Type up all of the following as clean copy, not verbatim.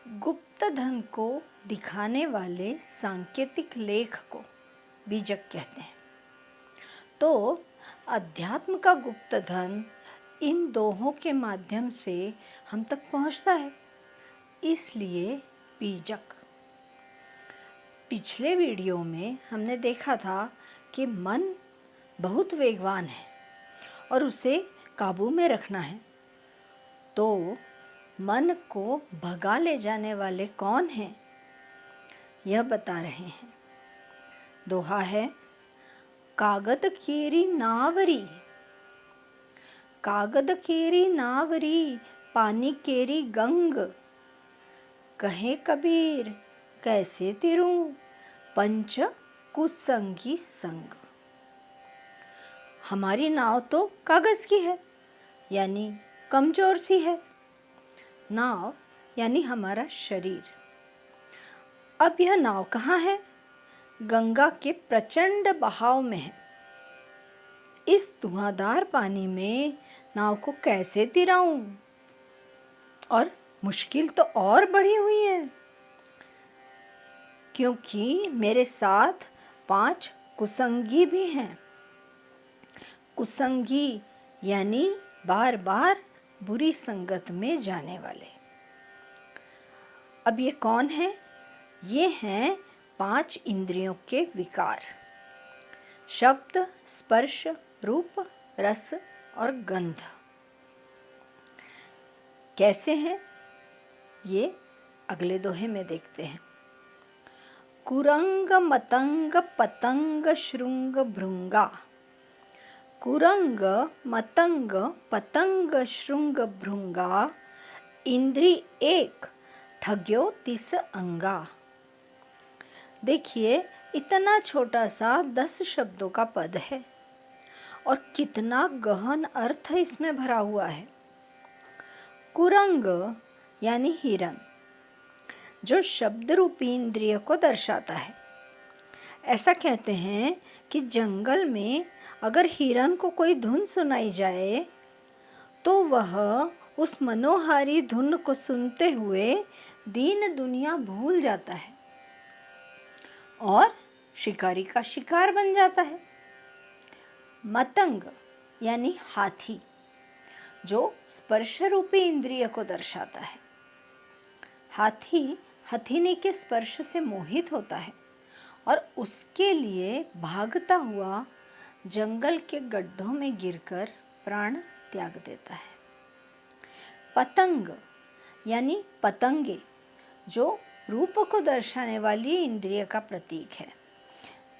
गुप्त धन को दिखाने वाले सांकेतिक लेख को बीजक कहते हैं। तो अध्यात्म का गुप्त धन इन दोहों के माध्यम से हम तक पहुंचता है, इसलिए बीजक। पिछले वीडियो में हमने देखा था कि मन बहुत वेगवान है और उसे काबू में रखना है। तो मन को भगा ले जाने वाले कौन हैं, यह बता रहे हैं। दोहा है, कागद केरी नावरी, कागद केरी नावरी, पानी केरी गंग। कहे कबीर कैसे तिरूं, पंच कुसंगी संग। हमारी नाव तो कागज की है, यानी कमजोर सी है। नाव यानी हमारा शरीर। अब यह नाव कहाँ है? गंगा के प्रचंड बहाव में है। इस धुआंधार पानी में नाव को कैसे तिराऊं? और मुश्किल तो और बढ़ी हुई है, क्योंकि मेरे साथ 5 कुसंगी भी हैं। कुसंगी यानी बार बार बुरी संगत में जाने वाले। अब ये कौन है? ये हैं 5 इंद्रियों के विकार, शब्द, स्पर्श, रूप, रस और गंध। कैसे हैं ये अगले दोहे में देखते हैं। कुरंग मतंग पतंग श्रृंग भृंगा, कुरंग मतंग पतंग श्रृंग भृंगा, इंद्री एक ठग्यो तिस अंगा। देखिए, इतना छोटा सा 10 शब्दों का पद है और कितना गहन अर्थ इसमें भरा हुआ है। कुरंग यानी हिरन, जो शब्द रूपी इंद्रिय को दर्शाता है। ऐसा कहते हैं कि जंगल में अगर हिरन को कोई धुन सुनाई जाए तो वह उस मनोहारी धुन को सुनते हुए दीन दुनिया भूल जाता है और शिकारी का शिकार बन जाता है। मतंग यानी हाथी, जो स्पर्श रूपी इंद्रिय को दर्शाता है। हाथी हथिनी के स्पर्श से मोहित होता है और उसके लिए भागता हुआ जंगल के गड्ढों में गिरकर प्राण त्याग देता है। पतंग यानी पतंगे, जो रूप को दर्शाने वाली इंद्रिय का प्रतीक है,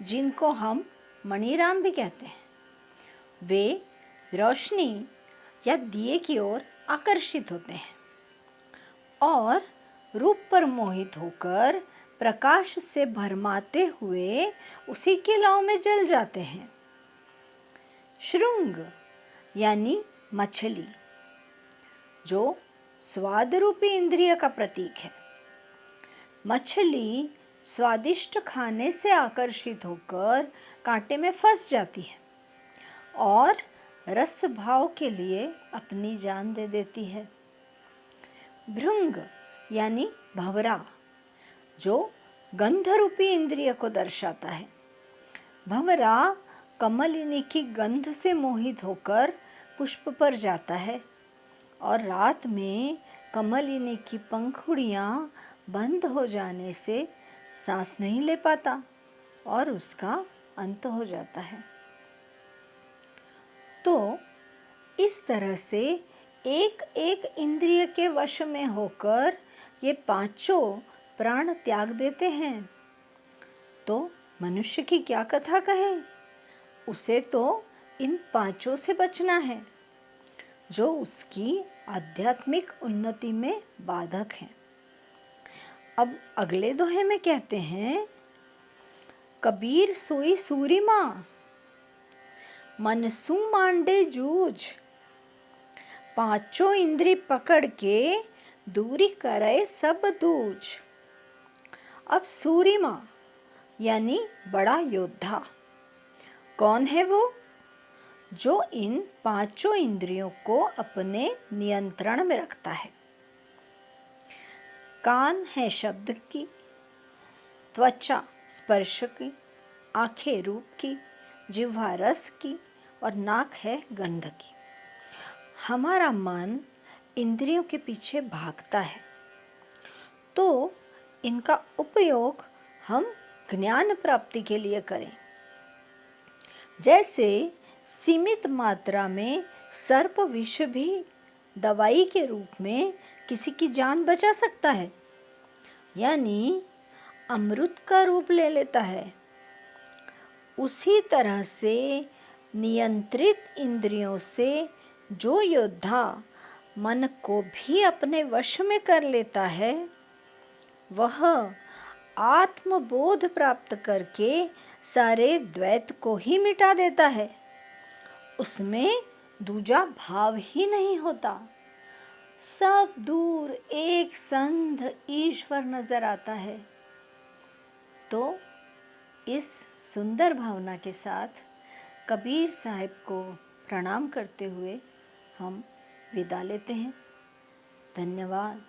जिनको हम मणिराम भी कहते हैं। वे रोशनी या दिए की ओर आकर्षित होते हैं और रूप पर मोहित होकर प्रकाश से भरमाते हुए उसी के लौ में जल जाते हैं। श्रृंग यानी मछली, जो स्वाद रूपी इंद्रिय का प्रतीक है। मछली स्वादिष्ट खाने से आकर्षित होकर कांटे में फंस जाती है और रस भाव के लिए अपनी जान दे देती है। भृंग यानी भंवरा, जो गंध रूपी इंद्रिय को दर्शाता है। भंवरा कमलिनी की गंध से मोहित होकर पुष्प पर जाता है और रात में कमलिनी की पंखुड़ियां बंद हो जाने से सांस नहीं ले पाता और उसका अंत हो जाता है। तो इस तरह से एक एक इंद्रिय के वश में होकर ये 5 प्राण त्याग देते हैं। तो मनुष्य की क्या कथा कहें? उसे तो इन 5 से बचना है, जो उसकी आध्यात्मिक उन्नति में बाधक हैं। अब अगले दोहे में कहते हैं, कबीर सोई सूरिमा, मनसू मांडे जूझ, 5 इंद्री पकड़ के दूरी करे सब दूज। अब सूरिमा यानी बड़ा योद्धा, कौन है वो? जो इन 5 इंद्रियों को अपने नियंत्रण में रखता है। कान है शब्द की, त्वचा स्पर्श की, आंखें रूप की, जिह्वा रस की और नाक है गंध की। हमारा मन इंद्रियों के पीछे भागता है, तो इनका उपयोग हम ज्ञान प्राप्ति के लिए करें। जैसे सीमित मात्रा में सर्प विष भी दवाई के रूप में किसी की जान बचा सकता है, यानी अमृत का रूप ले लेता है। उसी तरह से नियंत्रित इंद्रियों से जो योद्धा मन को भी अपने वश में कर लेता है, वह आत्मबोध प्राप्त करके सारे द्वैत को ही मिटा देता है। उसमें दूजा भाव ही नहीं होता, सब दूर एक संध ईश्वर नजर आता है। तो इस सुंदर भावना के साथ कबीर साहब को प्रणाम करते हुए हम विदा लेते हैं। धन्यवाद।